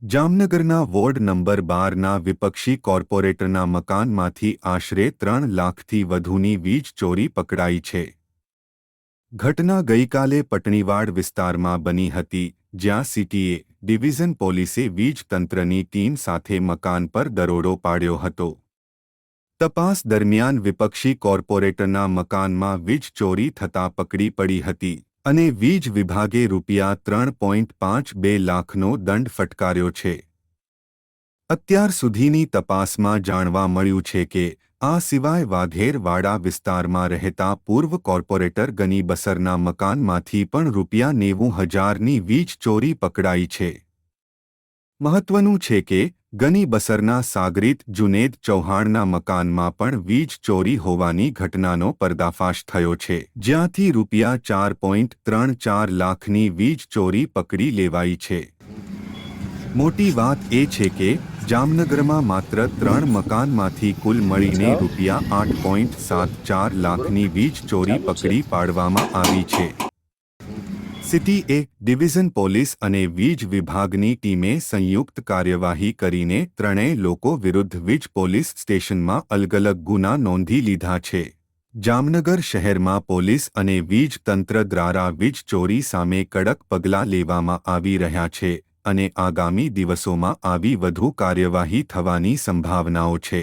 જામનગરના ward number 12ના વિપક્ષી કોર્પોરેટરના મકાનમાંથી આશરે 3 લાખથી વધુની વીજ ચોરી પકડાઈ છે. ઘટના ગઈકાલે પટણીવાડ વિસ્તારમાં બની હતી, જ્યાં સીટીએ ડિવિઝન પોલીસે વીજ તંત્રની ટીમ સાથે મકાન પર દરોડો પાડ્યો હતો. તપાસ દરમિયાન વિપક્ષી કોર્પોરેટરના મકાનમાં વીજ ચોરી થતાં પકડી પડી હતી અને વીજ વિભાગે ₹3.52 લાખનો દંડ ફટકાર્યો છે. અત્યાર સુધીની તપાસમાં જાણવા મળ્યું છે કે આ સિવાય વાઘેરવાડા વિસ્તારમાં રહેતા પૂર્વ કોર્પોરેટર ગની બસરના મકાનમાંથી પણ ₹90,000ની વીજ ચોરી પકડાઈ છે. મહત્વનું છે કે ગની બસરના સાગરીત જુનેદ ચૌહાણના મકાનમાં પણ વીજ ચોરી હોવાની ઘટનાનો પર્દાફાશ થયો છે, જ્યાંથી ₹4.34 લાખની વીજ ચોરી પકડી લેવાઈ છે. મોટી વાત એ છે કે જામનગરમાં માત્ર 3 મકાનમાંથી કુલ મળીને ₹8.74 લાખની વીજ ચોરી પકડી પાડવામાં આવી છે. સિટી ડિવિઝન પોલીસ અને વીજ વિભાગની ટીમે સંયુક્ત કાર્યવાહી કરીને ત્રણેય લોકો વિરુદ્ધ વીજ પોલીસ સ્ટેશનમાં અલગ-અલગ ગુના નોંધી લીધા છે. જામનગર શહેરમાં પોલીસ અને વીજ તંત્ર દ્વારા વીજ ચોરી સામે કડક પગલાં લેવામાં આવી રહ્યા છે અને આગામી દિવસોમાં આવી વધુ કાર્યવાહી થવાની સંભાવનાઓ છે.